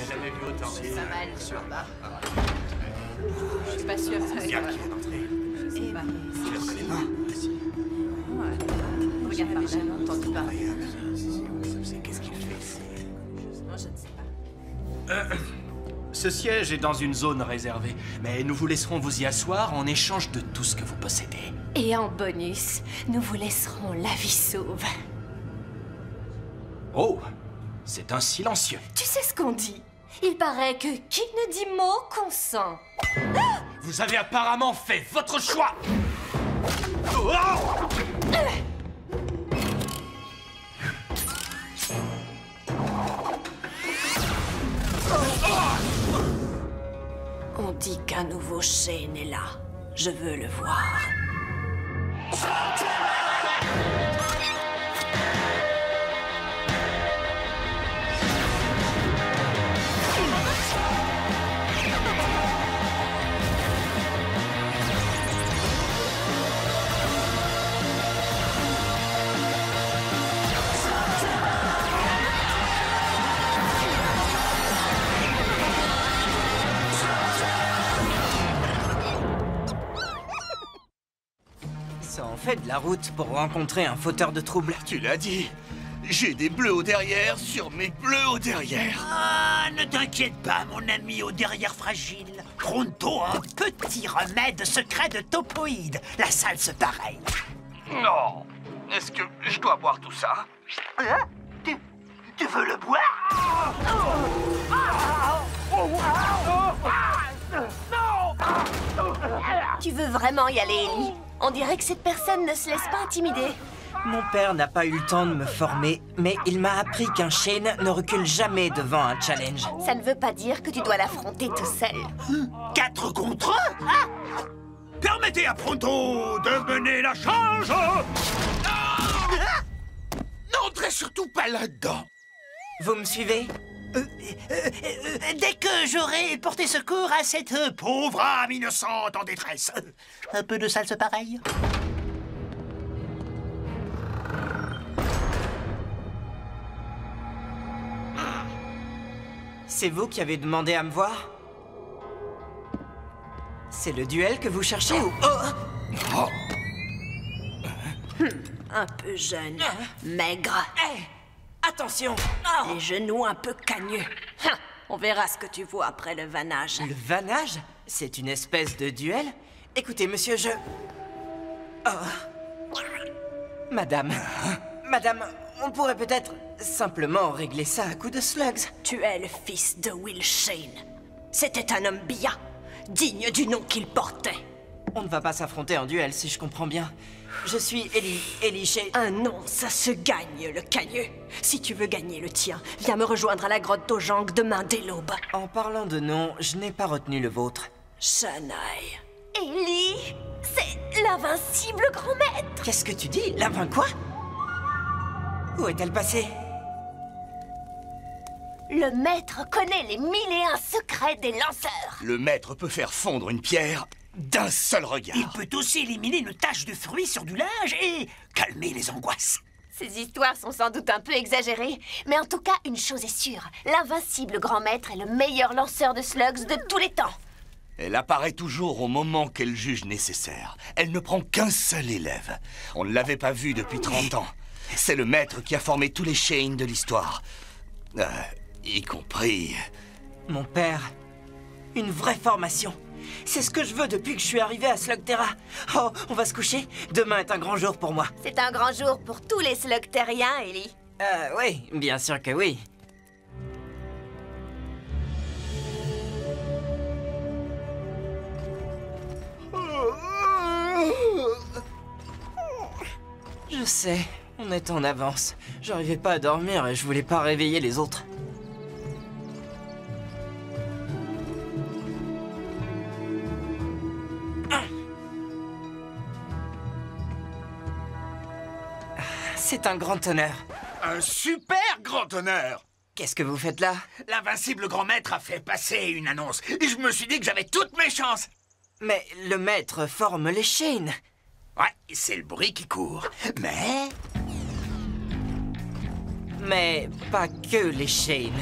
jamais vu autant. C'est pas mal, je crois pas. Je suis pas sûre que ça Bien va. qui vient d'entrer. Eh ben, Tu le connais pas? ouais. Regarde par là, j'ai entendu parler. Qu'est-ce qu'il fait ici? Non, je ne sais pas. Ce siège est dans une zone réservée, mais nous vous laisserons vous y asseoir en échange de tout ce que vous possédez. Et en bonus, nous vous laisserons la vie sauve. Oh, c'est un silencieux. Tu sais ce qu'on dit? Il paraît que qui ne dit mot consent. Vous avez apparemment fait votre choix. On dit qu'un nouveau Shane est là. Je veux le voir. Ça en fait de la route pour rencontrer un fauteur de troubles. Tu l'as dit. J'ai des bleus au derrière sur mes bleus au derrière. Ah, ne t'inquiète pas, mon ami au derrière fragile. Pronto, un petit remède secret de topoïde. La salse pareille. Non. Est-ce que je dois boire tout ça? Hein? Tu veux le boire? Tu veux vraiment y aller, Ellie? On dirait que cette personne ne se laisse pas intimider. Mon père n'a pas eu le temps de me former, mais il m'a appris qu'un Shane ne recule jamais devant un challenge. Ça ne veut pas dire que tu dois l'affronter tout seul. 4 contre 1? Permettez à Pronto de mener la charge. N'entrez surtout pas là-dedans. Vous me suivez? Dès que j'aurai porté secours à cette pauvre âme innocente en détresse. Un peu de salse pareille? C'est vous qui avez demandé à me voir? C'est le duel que vous cherchez ou... Oh! Un peu jeune, maigre, Hé! Attention! les genoux un peu cagneux. Hein, on verra ce que tu vois après le vannage. Le vannage? C'est une espèce de duel? Écoutez, monsieur, je... Oh. Madame, on pourrait peut-être simplement régler ça à coups de slugs. Tu es le fils de Will Shane. C'était un homme bien, digne du nom qu'il portait. On ne va pas s'affronter en duel, si je comprends bien. Je suis Ellie Shane. Un nom, ça se gagne, le cagneux. Si tu veux gagner le tien, viens me rejoindre à la grotte d'Ojang demain dès l'aube. En parlant de nom, je n'ai pas retenu le vôtre. Shanaï. Ellie, c'est l'invincible grand maître. Qu'est-ce que tu dis? L'invin quoi? Où est-elle passée? Le maître connaît les 1001 secrets des lanceurs. Le maître peut faire fondre une pierre d'un seul regard. Il peut aussi éliminer une tache de fruits sur du linge et calmer les angoisses. Ces histoires sont sans doute un peu exagérées, mais en tout cas, une chose est sûre. L'invincible grand maître est le meilleur lanceur de slugs de tous les temps. Elle apparaît toujours au moment qu'elle juge nécessaire. Elle ne prend qu'un seul élève. On ne l'avait pas vu depuis 30 ans. C'est le maître qui a formé tous les Shane de l'histoire. Y compris... Mon père. Une vraie formation. C'est ce que je veux depuis que je suis arrivé à Slugterra. Oh, on va se coucher? Demain est un grand jour pour moi. C'est un grand jour pour tous les slugteriens, Ellie. Oui, bien sûr que oui. Je sais, on est en avance. J'arrivais pas à dormir et je voulais pas réveiller les autres. C'est un grand honneur. Un super grand honneur! Qu'est-ce que vous faites là? L'invincible grand maître a fait passer une annonce et je me suis dit que j'avais toutes mes chances. Mais le maître forme les Shane. Ouais, c'est le bruit qui court. Mais Mais pas que les Shane.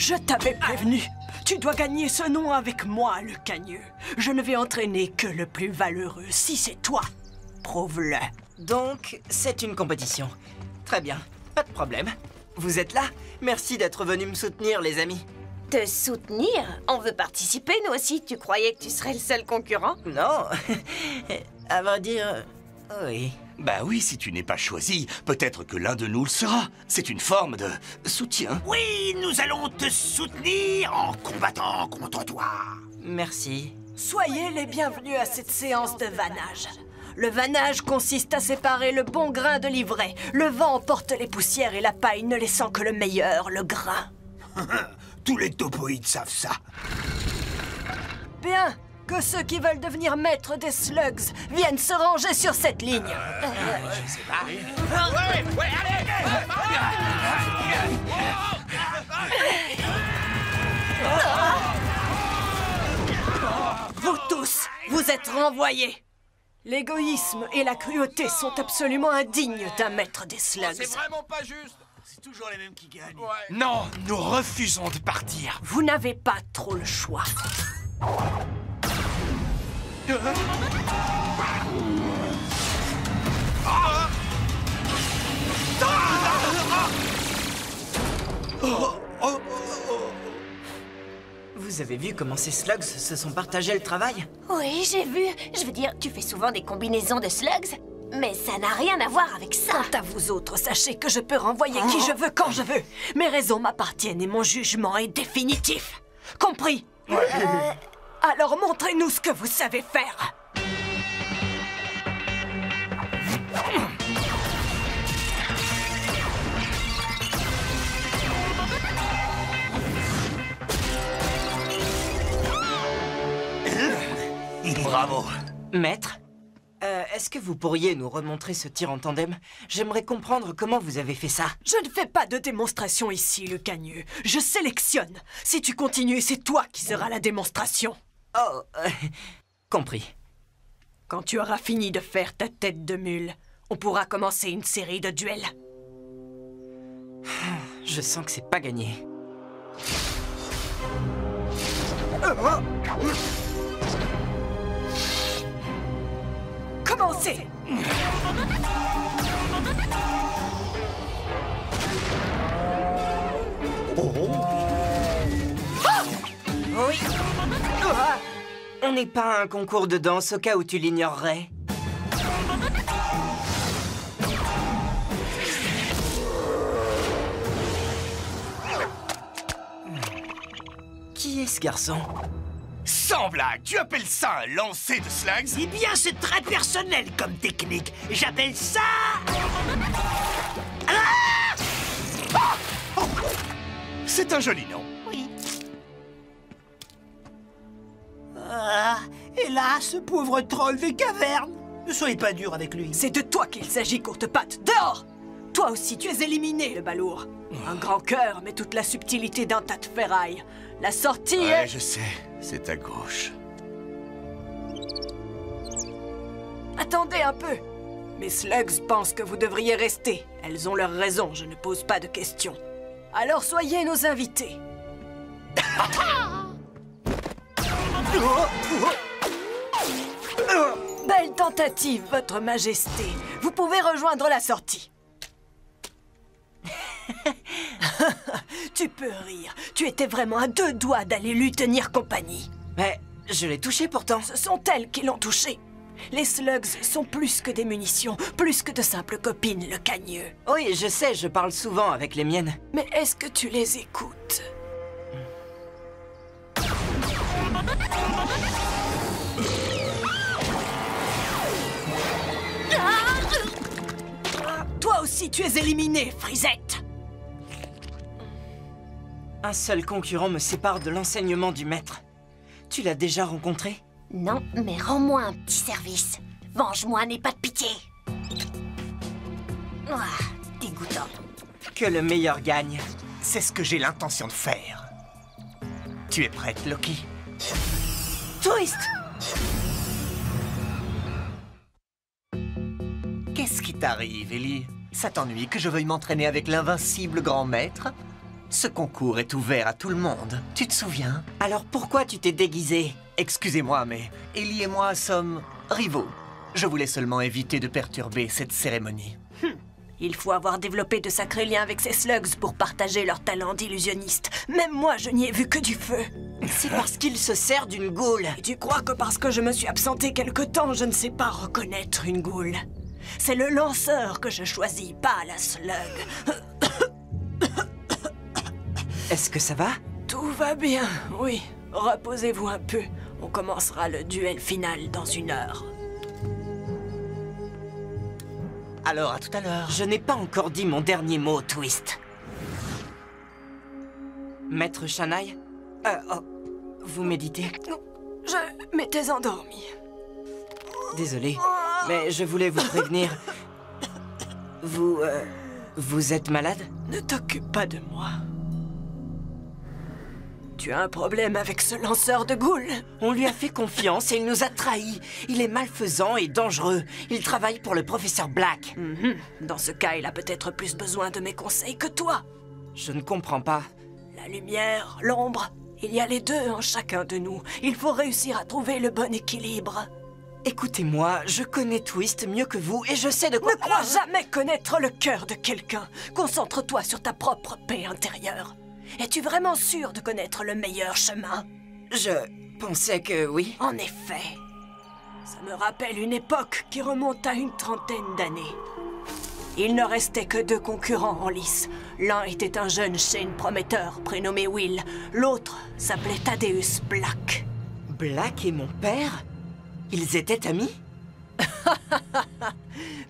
Je t'avais prévenu. Tu dois gagner ce nom avec moi, le cagneux. Je ne vais entraîner que le plus valeureux. Si c'est toi, prouve-le. Donc, c'est une compétition. Très bien, pas de problème. Vous êtes là? Merci d'être venus me soutenir, les amis. Te soutenir? On veut participer, nous aussi. Tu croyais que tu serais le seul concurrent? Non, à vrai dire, oui. Bah oui, si tu n'es pas choisi, peut-être que l'un de nous le sera. C'est une forme de soutien. Oui, nous allons te soutenir en combattant contre toi. Merci. Soyez les bienvenus à cette séance de vannage. Le vannage consiste à séparer le bon grain de l'ivraie. Le vent emporte les poussières et la paille ne laissant que le meilleur, le grain. Tous les topoïdes savent ça. Bien, que ceux qui veulent devenir maîtres des slugs viennent se ranger sur cette ligne. Vous tous, vous êtes renvoyés. L'égoïsme et la cruauté sont absolument indignes d'un maître des slugs. C'est vraiment pas juste. C'est toujours les mêmes qui gagnent. Non, nous refusons de partir. Vous n'avez pas trop le choix. Vous avez vu comment ces slugs se sont partagés le travail? Oui, j'ai vu. Je veux dire, tu fais souvent des combinaisons de slugs, mais ça n'a rien à voir avec ça. Quant à vous autres, sachez que je peux renvoyer qui je veux quand je veux. Mes raisons m'appartiennent et mon jugement est définitif. Compris? Alors montrez-nous ce que vous savez faire. Bravo. Maître, est-ce que vous pourriez nous remontrer ce tir en tandem? J'aimerais comprendre comment vous avez fait ça. Je ne fais pas de démonstration ici, le cagneux. Je sélectionne. Si tu continues, c'est toi qui seras la démonstration. Oh, compris. Quand tu auras fini de faire ta tête de mule, on pourra commencer une série de duels. Je sens que c'est pas gagné. Commencez! Oui. On n'est pas à un concours de danse au cas où tu l'ignorerais. Qui est ce garçon? Sans blague, tu appelles ça un lancer de slugs? Eh bien, c'est très personnel comme technique. J'appelle ça... C'est un joli nom. Et là, ce pauvre troll des cavernes. Ne soyez pas dur avec lui. C'est de toi qu'il s'agit, courte-patte. Dehors! Toi aussi, tu es éliminé, le balourd. Un grand cœur, mais toute la subtilité d'un tas de ferraille. La sortie Ouais, est... je sais. C'est à gauche. Attendez un peu. Mes slugs pensent que vous devriez rester. Elles ont leurs raisons, je ne pose pas de questions. Alors soyez nos invités. Belle tentative, Votre Majesté. Vous pouvez rejoindre la sortie. Tu peux rire. Tu étais vraiment à 2 doigts d'aller lui tenir compagnie. Mais je l'ai touché pourtant. Ce sont elles qui l'ont touché. Les slugs sont plus que des munitions, plus que de simples copines, le cagneux. Oui, je sais, je parle souvent avec les miennes. Mais est-ce que tu les écoutes? Toi aussi, tu es éliminée, Frisette. Un seul concurrent me sépare de l'enseignement du maître. Tu l'as déjà rencontré? Non, mais rends-moi un petit service. Venge-moi, n'aie pas de pitié. Dégoûtant. Que le meilleur gagne. C'est ce que j'ai l'intention de faire. Tu es prête, Loki? Twist! Qu'est-ce qui t'arrive, Ellie? Ça t'ennuie que je veuille m'entraîner avec l'invincible grand maître? Ce concours est ouvert à tout le monde. Tu te souviens? Alors pourquoi tu t'es déguisé? Excusez-moi, mais Ellie et moi sommes rivaux. Je voulais seulement éviter de perturber cette cérémonie. Il faut avoir développé de sacrés liens avec ces slugs pour partager leur talent d'illusionniste. Même moi, je n'y ai vu que du feu. C'est parce qu'il se sert d'une goule. Et tu crois que parce que je me suis absenté quelque temps, je ne sais pas reconnaître une goule? C'est le lanceur que je choisis, pas la slug. Est-ce que ça va? Tout va bien, oui. Reposez-vous un peu. On commencera le duel final dans 1 heure. Alors, à tout à l'heure. Je n'ai pas encore dit mon dernier mot, Twist. Maître Shanaï? Vous méditez? Je m'étais endormi. Désolé, mais je voulais vous prévenir. Vous êtes malade? Ne t'occupe pas de moi. Tu as un problème avec ce lanceur de goules? On lui a fait confiance et il nous a trahis. Il est malfaisant et dangereux. Il travaille pour le professeur Black. Dans ce cas, il a peut-être plus besoin de mes conseils que toi. Je ne comprends pas. La lumière, l'ombre, il y a les deux en chacun de nous. Il faut réussir à trouver le bon équilibre. Écoutez-moi, je connais Twist mieux que vous et je sais de quoi... Ne crois jamais connaître le cœur de quelqu'un. Concentre-toi sur ta propre paix intérieure. Es-tu vraiment sûr de connaître le meilleur chemin? Je pensais que oui. En effet. Ça me rappelle une époque qui remonte à une 30aine d'années. Il ne restait que 2 concurrents en lice. L'un était un jeune Shane prometteur prénommé Will. L'autre s'appelait Thaddeus Black. Black et mon père? Ils étaient amis?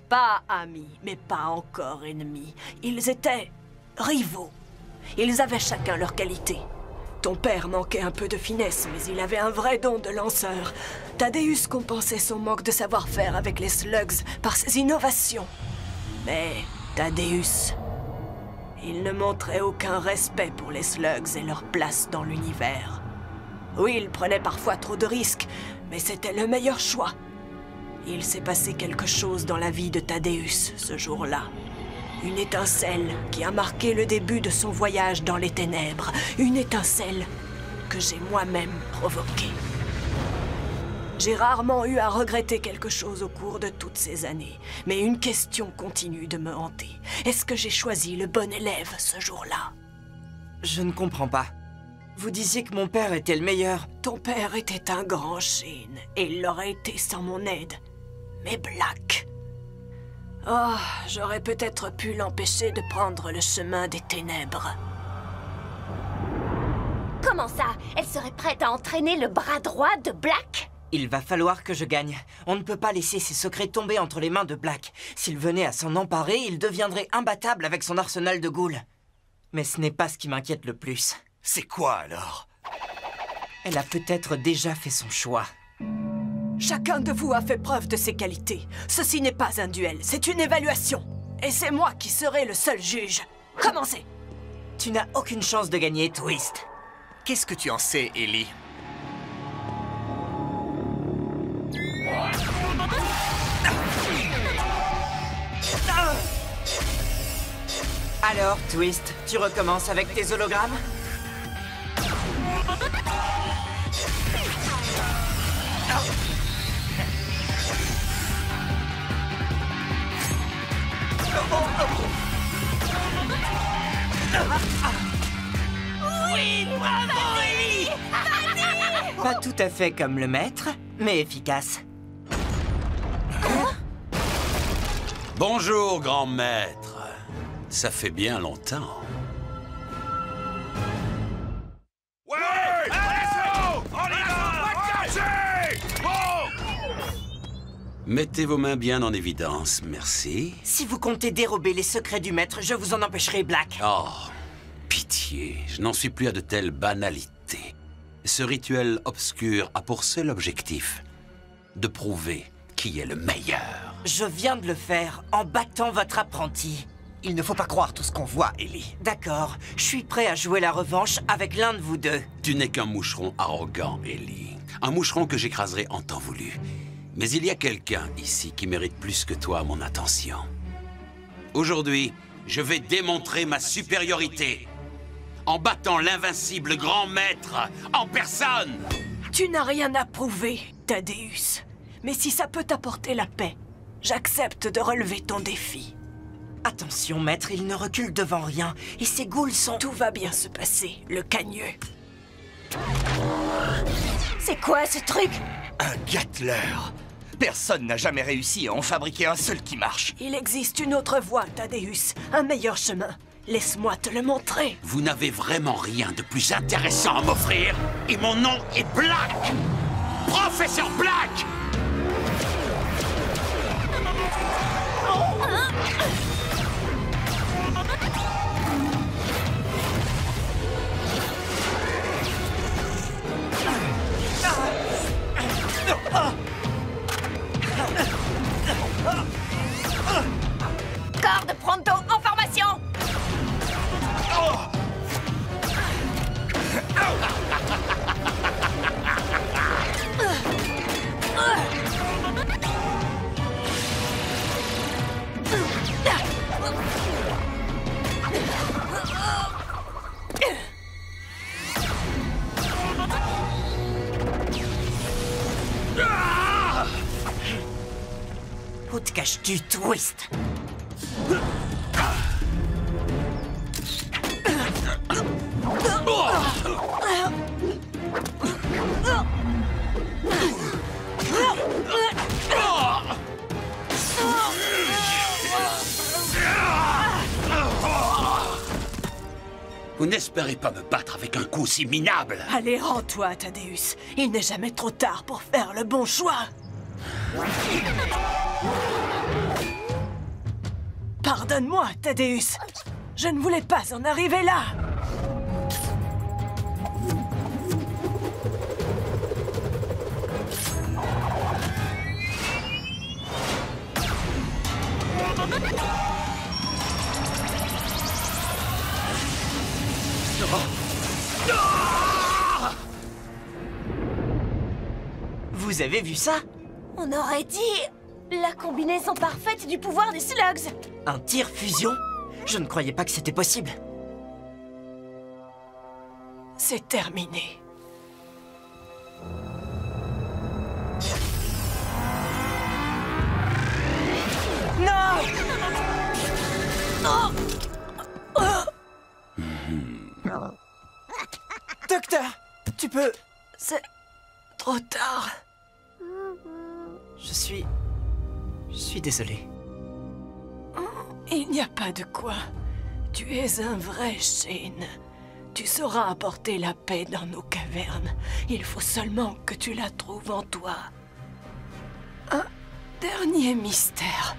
Pas amis, mais pas encore ennemis. Ils étaient rivaux. Ils avaient chacun leurs qualités. Ton père manquait un peu de finesse, mais il avait un vrai don de lanceur. Thaddeus compensait son manque de savoir-faire avec les slugs par ses innovations. Mais Thaddeus, il ne montrait aucun respect pour les slugs et leur place dans l'univers. Oui, il prenait parfois trop de risques, mais c'était le meilleur choix. Il s'est passé quelque chose dans la vie de Thaddeus ce jour-là. Une étincelle qui a marqué le début de son voyage dans les ténèbres. Une étincelle que j'ai moi-même provoquée. J'ai rarement eu à regretter quelque chose au cours de toutes ces années. Mais une question continue de me hanter. Est-ce que j'ai choisi le bon élève ce jour-là? Je ne comprends pas. Vous disiez que mon père était le meilleur. Ton père était un grand Shane, et il l'aurait été sans mon aide. Mais Black... Oh, j'aurais peut-être pu l'empêcher de prendre le chemin des ténèbres. Comment ça? Elle serait prête à entraîner le bras droit de Black? Il va falloir que je gagne. On ne peut pas laisser ses secrets tomber entre les mains de Black. S'il venait à s'en emparer, il deviendrait imbattable avec son arsenal de ghouls. Mais ce n'est pas ce qui m'inquiète le plus. C'est quoi alors? Elle a peut-être déjà fait son choix. Chacun de vous a fait preuve de ses qualités. Ceci n'est pas un duel, c'est une évaluation. Et c'est moi qui serai le seul juge. Commencez! Tu n'as aucune chance de gagner, Twist. Qu'est-ce que tu en sais, Ellie? Alors, Twist, tu recommences avec tes hologrammes? Oui, bravo, Ellie! Pas tout à fait comme le maître, mais efficace. Bonjour, grand maître. Ça fait bien longtemps. Ouais! Allez, on y va! Mettez vos mains bien en évidence, merci. Si vous comptez dérober les secrets du maître, je vous en empêcherai, Black. Oh, pitié, je n'en suis plus à de telles banalités. Ce rituel obscur a pour seul objectif de prouver qui est le meilleur. Je viens de le faire en battant votre apprenti. Il ne faut pas croire tout ce qu'on voit, Ellie. D'accord, je suis prêt à jouer la revanche avec l'un de vous deux. Tu n'es qu'un moucheron arrogant, Ellie. Un moucheron que j'écraserai en temps voulu. Mais il y a quelqu'un ici qui mérite plus que toi mon attention. Aujourd'hui, je vais démontrer ma supériorité. en battant l'invincible grand maître en personne. Tu n'as rien à prouver, Thaddeus. Mais si ça peut t'apporter la paix, j'accepte de relever ton défi. Attention, maître, il ne recule devant rien, et ses ghouls sont... Tout va bien se passer, le cagneux. C'est quoi ce truc? Un Gatler. Personne n'a jamais réussi à en fabriquer un seul qui marche. Il existe une autre voie, Thaddeus. Un meilleur chemin. Laisse-moi te le montrer. Vous n'avez vraiment rien de plus intéressant à m'offrir, et mon nom est Black. Professeur Black. Corps de Pronto en formation! Où te caches-tu, Twist? Vous n'espérez pas me battre avec un coup si minable. Allez, rends-toi, Thaddeus. Il n'est jamais trop tard pour faire le bon choix. Pardonne-moi, Thaddeus. Je ne voulais pas en arriver là. Vous avez vu ça? On aurait dit la combinaison parfaite du pouvoir des slugs. Un tir fusion? Je ne croyais pas que c'était possible. C'est terminé. Non! Docteur, tu peux... C'est trop tard. Je suis désolé. Il n'y a pas de quoi. Tu es un vrai Shane. Tu sauras apporter la paix dans nos cavernes. Il faut seulement que tu la trouves en toi. Un dernier mystère.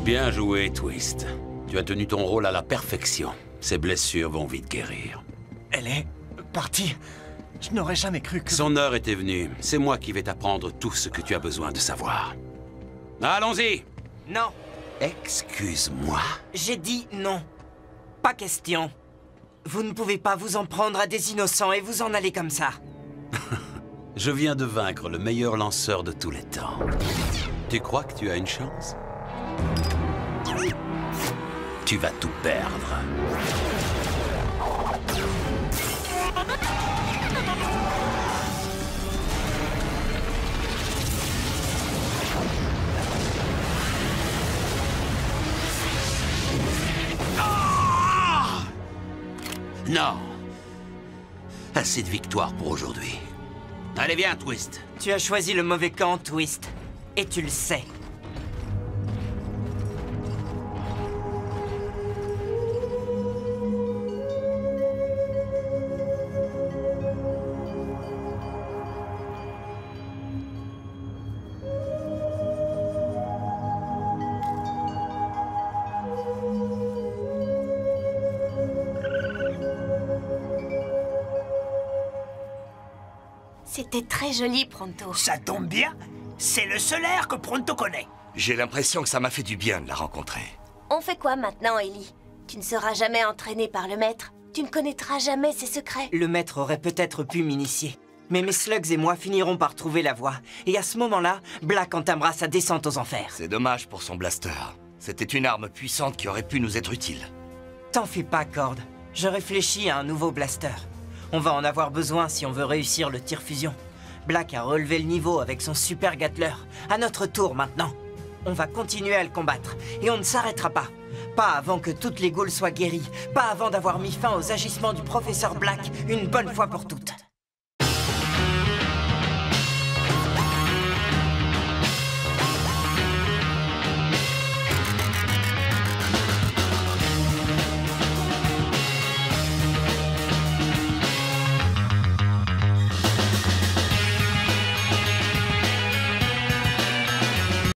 Bien joué, Twist. Tu as tenu ton rôle à la perfection. Ces blessures vont vite guérir. Elle est partie. Je n'aurais jamais cru que... Son heure était venue. C'est moi qui vais t'apprendre tout ce que tu as besoin de savoir. Allons-y! Non, Excuse-moi. j'ai dit non. Pas question. Vous ne pouvez pas vous en prendre à des innocents et vous en aller comme ça. Je viens de vaincre le meilleur lanceur de tous les temps. Tu crois que tu as une chance? Tu vas tout perdre. Non. Assez de victoire pour aujourd'hui. Allez, viens, Twist. Tu as choisi le mauvais camp, Twist. Et tu le sais. C'était très joli, Pronto. Ça tombe bien, c'est le seul air que Pronto connaît. J'ai l'impression que ça m'a fait du bien de la rencontrer. On fait quoi maintenant, Ellie? Tu ne seras jamais entraînée par le maître. Tu ne connaîtras jamais ses secrets. Le maître aurait peut-être pu m'initier. Mais mes slugs et moi finirons par trouver la voie. Et à ce moment-là, Black entamera sa descente aux enfers. C'est dommage pour son blaster. C'était une arme puissante qui aurait pu nous être utile. T'en fais pas, Cord. Je réfléchis à un nouveau blaster. On va en avoir besoin si on veut réussir le tir fusion. Black a relevé le niveau avec son super Gatler. À notre tour maintenant. On va continuer à le combattre. Et on ne s'arrêtera pas. Pas avant que toutes les ghouls soient guéries. Pas avant d'avoir mis fin aux agissements du professeur Black une bonne fois pour toutes.